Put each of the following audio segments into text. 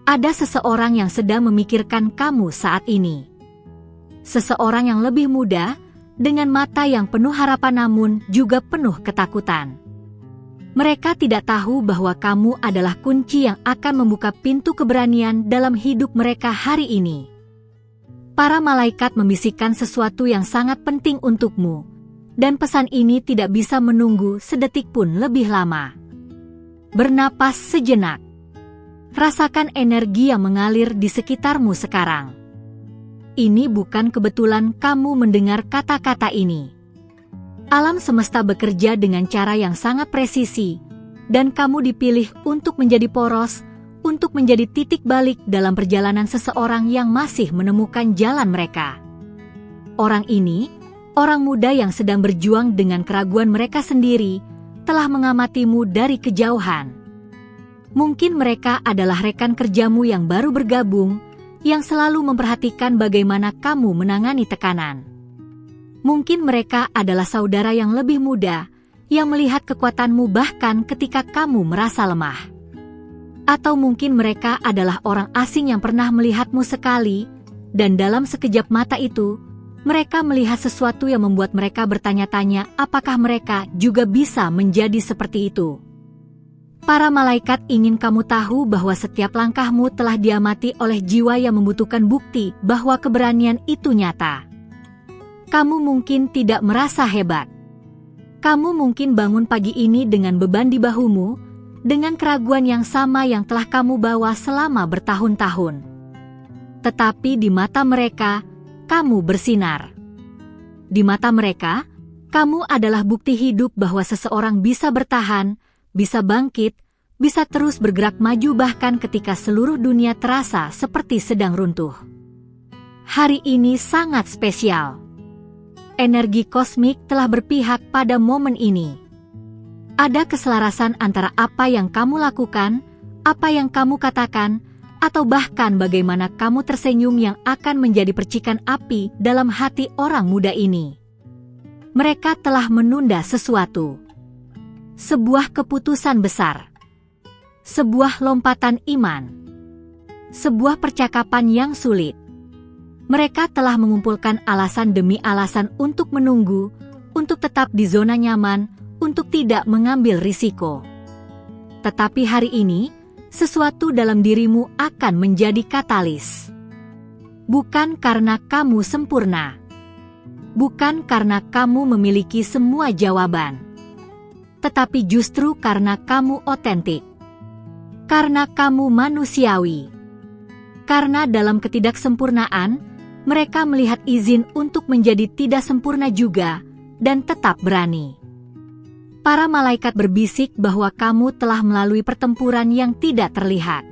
Ada seseorang yang sedang memikirkan kamu saat ini. Seseorang yang lebih muda, dengan mata yang penuh harapan namun juga penuh ketakutan. Mereka tidak tahu bahwa kamu adalah kunci yang akan membuka pintu keberanian dalam hidup mereka hari ini. Para malaikat membisikkan sesuatu yang sangat penting untukmu, dan pesan ini tidak bisa menunggu sedetik pun lebih lama. Bernapas sejenak. Rasakan energi yang mengalir di sekitarmu sekarang. Ini bukan kebetulan kamu mendengar kata-kata ini. Alam semesta bekerja dengan cara yang sangat presisi, dan kamu dipilih untuk menjadi poros, untuk menjadi titik balik dalam perjalanan seseorang yang masih menemukan jalan mereka. Orang ini, orang muda yang sedang berjuang dengan keraguan mereka sendiri, telah mengamatimu dari kejauhan. Mungkin mereka adalah rekan kerjamu yang baru bergabung, yang selalu memperhatikan bagaimana kamu menangani tekanan. Mungkin mereka adalah saudara yang lebih muda, yang melihat kekuatanmu bahkan ketika kamu merasa lemah. Atau mungkin mereka adalah orang asing yang pernah melihatmu sekali, dan dalam sekejap mata itu, mereka melihat sesuatu yang membuat mereka bertanya-tanya apakah mereka juga bisa menjadi seperti itu. Para malaikat ingin kamu tahu bahwa setiap langkahmu telah diamati oleh jiwa yang membutuhkan bukti bahwa keberanian itu nyata. Kamu mungkin tidak merasa hebat. Kamu mungkin bangun pagi ini dengan beban di bahumu, dengan keraguan yang sama yang telah kamu bawa selama bertahun-tahun. Tetapi di mata mereka, kamu bersinar. Di mata mereka, kamu adalah bukti hidup bahwa seseorang bisa bertahan, bisa bangkit, bisa terus bergerak maju bahkan ketika seluruh dunia terasa seperti sedang runtuh. Hari ini sangat spesial. Energi kosmik telah berpihak pada momen ini. Ada keselarasan antara apa yang kamu lakukan, apa yang kamu katakan, atau bahkan bagaimana kamu tersenyum yang akan menjadi percikan api dalam hati orang muda ini. Mereka telah menunda sesuatu. Sebuah keputusan besar. Sebuah lompatan iman. Sebuah percakapan yang sulit. Mereka telah mengumpulkan alasan demi alasan untuk menunggu, untuk tetap di zona nyaman, untuk tidak mengambil risiko. Tetapi hari ini, sesuatu dalam dirimu akan menjadi katalis. Bukan karena kamu sempurna. Bukan karena kamu memiliki semua jawaban. Tetapi justru karena kamu otentik. Karena kamu manusiawi. Karena dalam ketidaksempurnaan, mereka melihat izin untuk menjadi tidak sempurna juga, dan tetap berani. Para malaikat berbisik bahwa kamu telah melalui pertempuran yang tidak terlihat.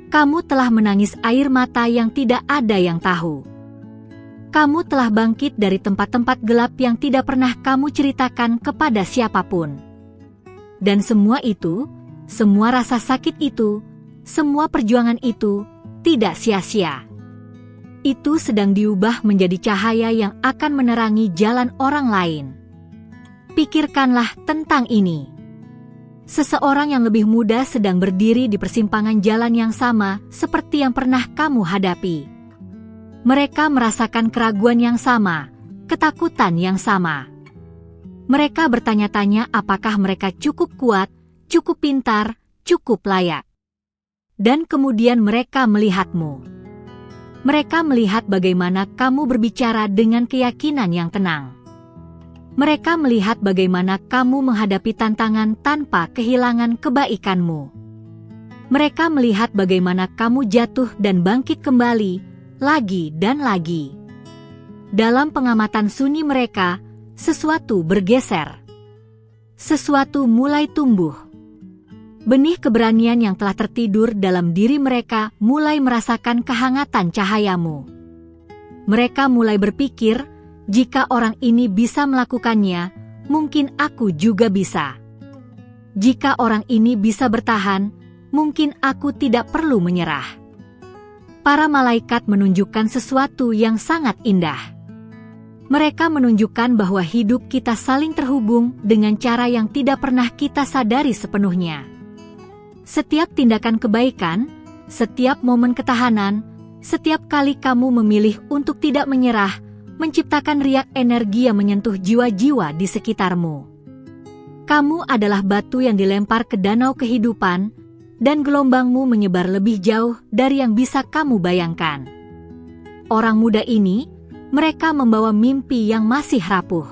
Kamu telah menangis air mata yang tidak ada yang tahu. Kamu telah bangkit dari tempat-tempat gelap yang tidak pernah kamu ceritakan kepada siapapun. Dan semua itu, semua rasa sakit itu, semua perjuangan itu, tidak sia-sia. Itu sedang diubah menjadi cahaya yang akan menerangi jalan orang lain. Pikirkanlah tentang ini. Seseorang yang lebih muda sedang berdiri di persimpangan jalan yang sama seperti yang pernah kamu hadapi. Mereka merasakan keraguan yang sama, ketakutan yang sama. Mereka bertanya-tanya apakah mereka cukup kuat, cukup pintar, cukup layak. Dan kemudian mereka melihatmu. Mereka melihat bagaimana kamu berbicara dengan keyakinan yang tenang. Mereka melihat bagaimana kamu menghadapi tantangan tanpa kehilangan kebaikanmu. Mereka melihat bagaimana kamu jatuh dan bangkit kembali, lagi dan lagi. Dalam pengamatan sunyi mereka, sesuatu bergeser. Sesuatu mulai tumbuh. Benih keberanian yang telah tertidur dalam diri mereka mulai merasakan kehangatan cahayamu. Mereka mulai berpikir, jika orang ini bisa melakukannya, mungkin aku juga bisa. Jika orang ini bisa bertahan, mungkin aku tidak perlu menyerah. Para malaikat menunjukkan sesuatu yang sangat indah. Mereka menunjukkan bahwa hidup kita saling terhubung dengan cara yang tidak pernah kita sadari sepenuhnya. Setiap tindakan kebaikan, Setiap momen ketahanan, setiap kali kamu memilih untuk tidak menyerah, menciptakan riak energi yang menyentuh jiwa-jiwa di sekitarmu. Kamu adalah batu yang dilempar ke danau kehidupan, dan gelombangmu menyebar lebih jauh dari yang bisa kamu bayangkan. Orang muda ini, mereka membawa mimpi yang masih rapuh.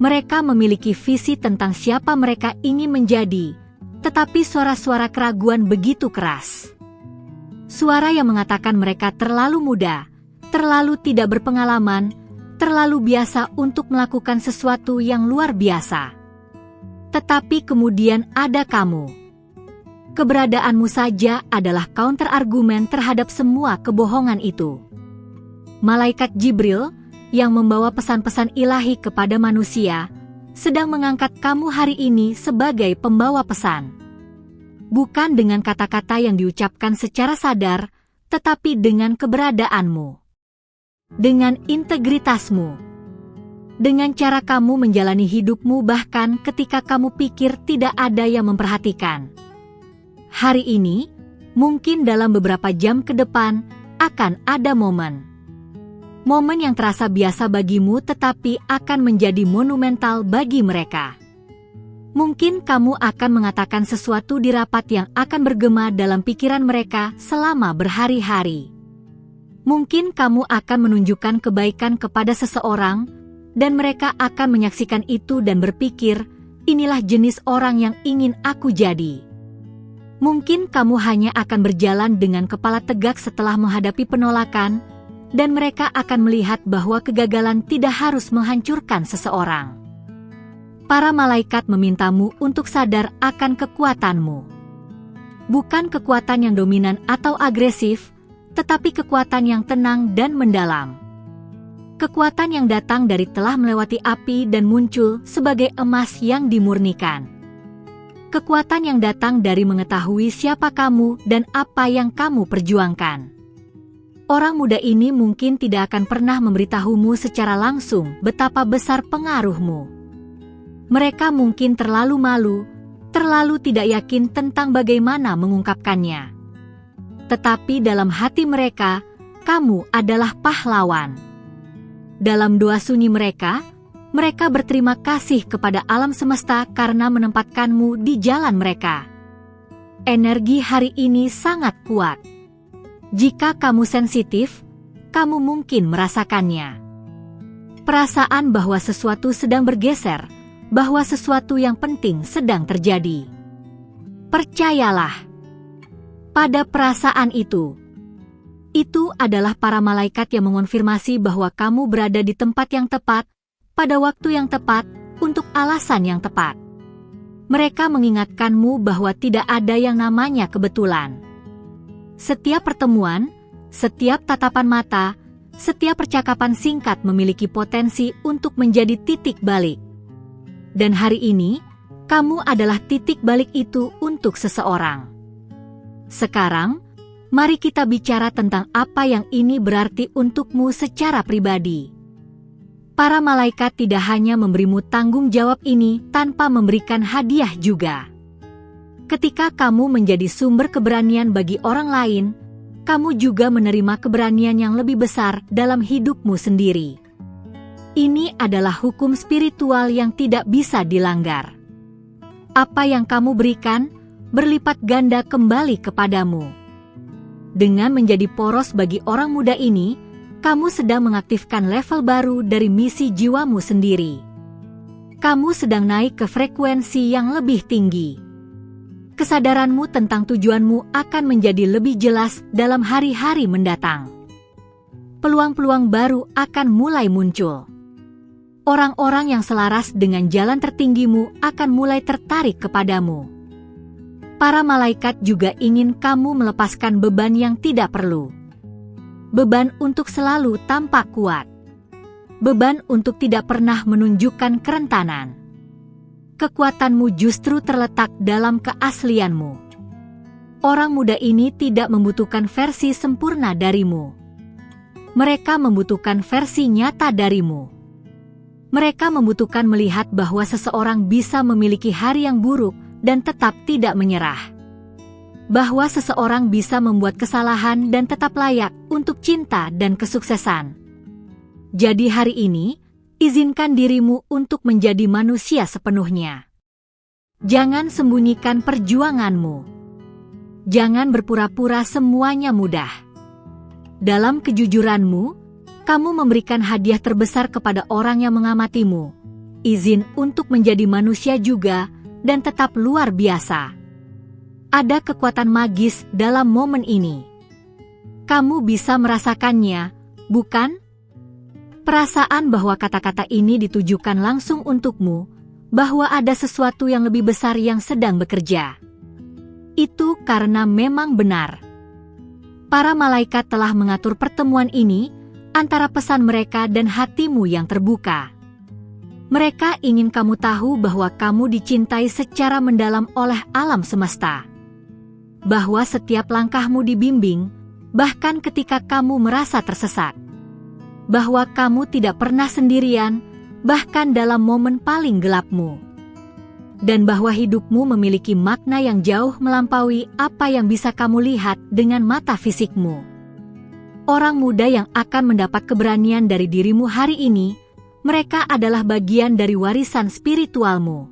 Mereka memiliki visi tentang siapa mereka ingin menjadi, tetapi suara-suara keraguan begitu keras. Suara yang mengatakan mereka terlalu muda, terlalu tidak berpengalaman, terlalu biasa untuk melakukan sesuatu yang luar biasa. Tetapi kemudian ada kamu. Keberadaanmu saja adalah counter-argumen terhadap semua kebohongan itu. Malaikat Jibril, yang membawa pesan-pesan ilahi kepada manusia, sedang mengangkat kamu hari ini sebagai pembawa pesan. Bukan dengan kata-kata yang diucapkan secara sadar, tetapi dengan keberadaanmu. Dengan integritasmu. Dengan cara kamu menjalani hidupmu bahkan ketika kamu pikir tidak ada yang memperhatikan. Hari ini, mungkin dalam beberapa jam ke depan, akan ada momen. Momen yang terasa biasa bagimu tetapi akan menjadi monumental bagi mereka. Mungkin kamu akan mengatakan sesuatu di rapat yang akan bergema dalam pikiran mereka selama berhari-hari. Mungkin kamu akan menunjukkan kebaikan kepada seseorang, dan mereka akan menyaksikan itu dan berpikir, inilah jenis orang yang ingin aku jadi. Mungkin kamu hanya akan berjalan dengan kepala tegak setelah menghadapi penolakan, dan mereka akan melihat bahwa kegagalan tidak harus menghancurkan seseorang. Para malaikat memintamu untuk sadar akan kekuatanmu. Bukan kekuatan yang dominan atau agresif, tetapi kekuatan yang tenang dan mendalam. Kekuatan yang datang dari telah melewati api dan muncul sebagai emas yang dimurnikan. Kekuatan yang datang dari mengetahui siapa kamu dan apa yang kamu perjuangkan. Orang muda ini mungkin tidak akan pernah memberitahumu secara langsung betapa besar pengaruhmu. Mereka mungkin terlalu malu, terlalu tidak yakin tentang bagaimana mengungkapkannya. Tetapi dalam hati mereka, kamu adalah pahlawan. Dalam doa sunyi mereka berterima kasih kepada alam semesta karena menempatkanmu di jalan mereka. Energi hari ini sangat kuat. Jika kamu sensitif, kamu mungkin merasakannya. Perasaan bahwa sesuatu sedang bergeser, bahwa sesuatu yang penting sedang terjadi. Percayalah pada perasaan itu. Itu adalah para malaikat yang mengonfirmasi bahwa kamu berada di tempat yang tepat, pada waktu yang tepat, untuk alasan yang tepat. Mereka mengingatkanmu bahwa tidak ada yang namanya kebetulan. Setiap pertemuan, setiap tatapan mata, setiap percakapan singkat memiliki potensi untuk menjadi titik balik. Dan hari ini, kamu adalah titik balik itu untuk seseorang. Sekarang, mari kita bicara tentang apa yang ini berarti untukmu secara pribadi. Para malaikat tidak hanya memberimu tanggung jawab ini tanpa memberikan hadiah juga. Ketika kamu menjadi sumber keberanian bagi orang lain, kamu juga menerima keberanian yang lebih besar dalam hidupmu sendiri. Ini adalah hukum spiritual yang tidak bisa dilanggar. Apa yang kamu berikan, berlipat ganda kembali kepadamu. Dengan menjadi poros bagi orang muda ini, kamu sedang mengaktifkan level baru dari misi jiwamu sendiri. Kamu sedang naik ke frekuensi yang lebih tinggi. Kesadaranmu tentang tujuanmu akan menjadi lebih jelas dalam hari-hari mendatang. Peluang-peluang baru akan mulai muncul. Orang-orang yang selaras dengan jalan tertinggimu akan mulai tertarik kepadamu. Para malaikat juga ingin kamu melepaskan beban yang tidak perlu. Beban untuk selalu tampak kuat. Beban untuk tidak pernah menunjukkan kerentanan. Kekuatanmu justru terletak dalam keaslianmu. Orang muda ini tidak membutuhkan versi sempurna darimu. Mereka membutuhkan versi nyata darimu. Mereka membutuhkan melihat bahwa seseorang bisa memiliki hari yang buruk dan tetap tidak menyerah. bahwa seseorang bisa membuat kesalahan dan tetap layak untuk cinta dan kesuksesan. Jadi hari ini, izinkan dirimu untuk menjadi manusia sepenuhnya. Jangan sembunyikan perjuanganmu. Jangan berpura-pura semuanya mudah. Dalam kejujuranmu, kamu memberikan hadiah terbesar kepada orang yang mengamatimu. Izin untuk menjadi manusia juga dan tetap luar biasa. Ada kekuatan magis dalam momen ini. Kamu bisa merasakannya, bukan? Perasaan bahwa kata-kata ini ditujukan langsung untukmu, bahwa ada sesuatu yang lebih besar yang sedang bekerja. Itu karena memang benar. Para malaikat telah mengatur pertemuan ini antara pesan mereka dan hatimu yang terbuka. Mereka ingin kamu tahu bahwa kamu dicintai secara mendalam oleh alam semesta. Bahwa setiap langkahmu dibimbing, bahkan ketika kamu merasa tersesat. Bahwa kamu tidak pernah sendirian, bahkan dalam momen paling gelapmu. Dan bahwa hidupmu memiliki makna yang jauh melampaui apa yang bisa kamu lihat dengan mata fisikmu. Orang muda yang akan mendapat keberanian dari dirimu hari ini, mereka adalah bagian dari warisan spiritualmu.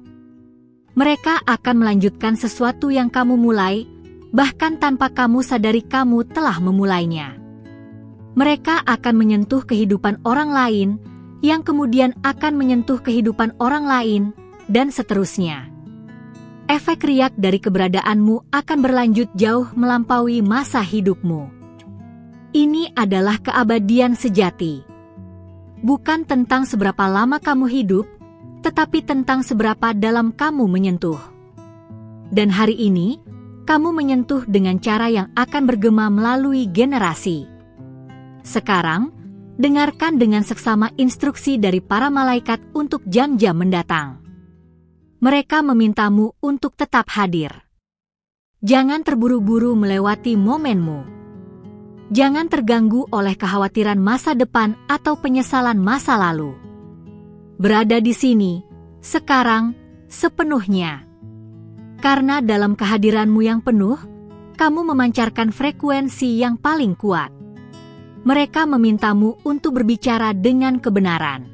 Mereka akan melanjutkan sesuatu yang kamu mulai, bahkan tanpa kamu sadari kamu telah memulainya. Mereka akan menyentuh kehidupan orang lain, yang kemudian akan menyentuh kehidupan orang lain, dan seterusnya. Efek riak dari keberadaanmu akan berlanjut jauh melampaui masa hidupmu. Ini adalah keabadian sejati. Bukan tentang seberapa lama kamu hidup, tetapi tentang seberapa dalam kamu menyentuh. Dan hari ini, kamu menyentuh dengan cara yang akan bergema melalui generasi. Sekarang, dengarkan dengan seksama instruksi dari para malaikat untuk jam-jam mendatang. Mereka memintamu untuk tetap hadir. Jangan terburu-buru melewati momenmu. Jangan terganggu oleh kekhawatiran masa depan atau penyesalan masa lalu. Berada di sini, sekarang, sepenuhnya. Karena dalam kehadiranmu yang penuh, kamu memancarkan frekuensi yang paling kuat. Mereka memintamu untuk berbicara dengan kebenaran.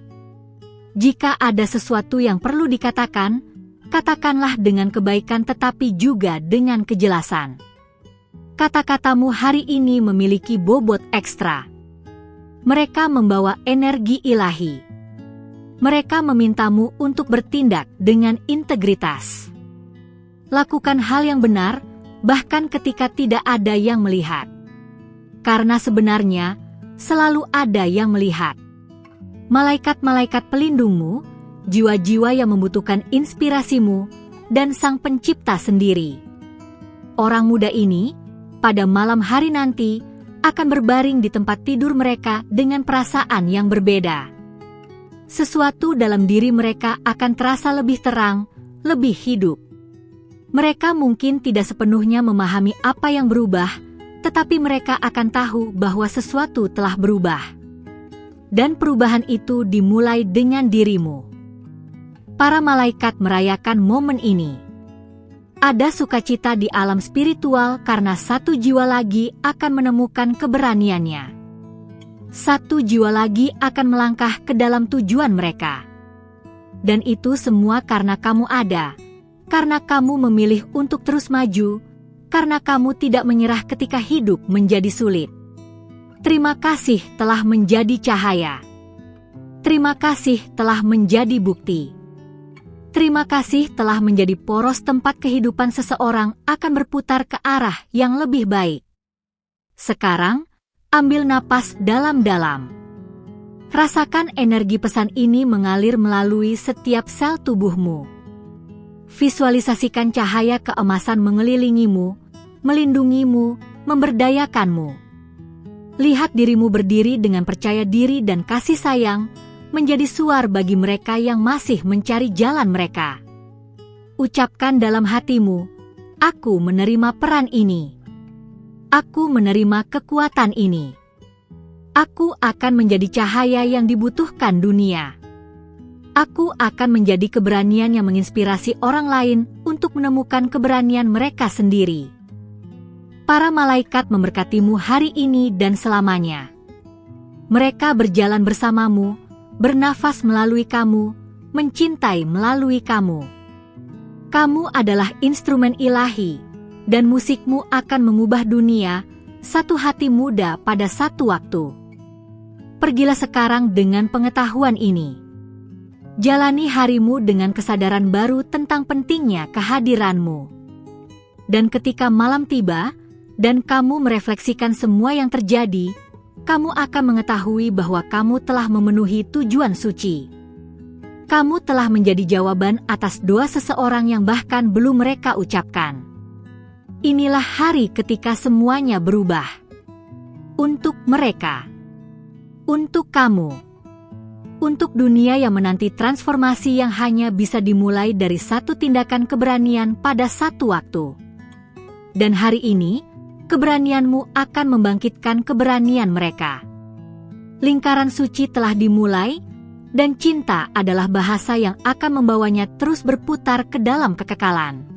Jika ada sesuatu yang perlu dikatakan, katakanlah dengan kebaikan tetapi juga dengan kejelasan. Kata-katamu hari ini memiliki bobot ekstra. Mereka membawa energi ilahi. Mereka memintamu untuk bertindak dengan integritas. Lakukan hal yang benar, bahkan ketika tidak ada yang melihat. Karena sebenarnya, selalu ada yang melihat. Malaikat-malaikat pelindungmu, jiwa-jiwa yang membutuhkan inspirasimu, dan Sang Pencipta sendiri. Orang muda ini, pada malam hari nanti, akan berbaring di tempat tidur mereka dengan perasaan yang berbeda. Sesuatu dalam diri mereka akan terasa lebih terang, lebih hidup. Mereka mungkin tidak sepenuhnya memahami apa yang berubah, tetapi mereka akan tahu bahwa sesuatu telah berubah. Dan perubahan itu dimulai dengan dirimu. Para malaikat merayakan momen ini. Ada sukacita di alam spiritual karena satu jiwa lagi akan menemukan keberaniannya. Satu jiwa lagi akan melangkah ke dalam tujuan mereka. Dan itu semua karena kamu ada. Karena kamu memilih untuk terus maju, karena kamu tidak menyerah ketika hidup menjadi sulit. Terima kasih telah menjadi cahaya. Terima kasih telah menjadi bukti. Terima kasih telah menjadi poros tempat kehidupan seseorang akan berputar ke arah yang lebih baik. Sekarang, ambil napas dalam-dalam. Rasakan energi pesan ini mengalir melalui setiap sel tubuhmu. Visualisasikan cahaya keemasan mengelilingimu, melindungimu, memberdayakanmu. Lihat dirimu berdiri dengan percaya diri dan kasih sayang, menjadi suar bagi mereka yang masih mencari jalan mereka. Ucapkan dalam hatimu, aku menerima peran ini. Aku menerima kekuatan ini. Aku akan menjadi cahaya yang dibutuhkan dunia. Aku akan menjadi keberanian yang menginspirasi orang lain untuk menemukan keberanian mereka sendiri. Para malaikat memberkatimu hari ini dan selamanya. Mereka berjalan bersamamu, bernafas melalui kamu, mencintai melalui kamu. Kamu adalah instrumen ilahi, dan musikmu akan mengubah dunia, satu hati muda pada satu waktu. Pergilah sekarang dengan pengetahuan ini. Jalani harimu dengan kesadaran baru tentang pentingnya kehadiranmu. Dan ketika malam tiba, dan kamu merefleksikan semua yang terjadi, kamu akan mengetahui bahwa kamu telah memenuhi tujuan suci. Kamu telah menjadi jawaban atas doa seseorang yang bahkan belum mereka ucapkan. Inilah hari ketika semuanya berubah. Untuk mereka. Untuk kamu. Untuk dunia yang menanti transformasi yang hanya bisa dimulai dari satu tindakan keberanian pada satu waktu. Dan hari ini, keberanianmu akan membangkitkan keberanian mereka. Lingkaran suci telah dimulai, dan cinta adalah bahasa yang akan membawanya terus berputar ke dalam kekekalan.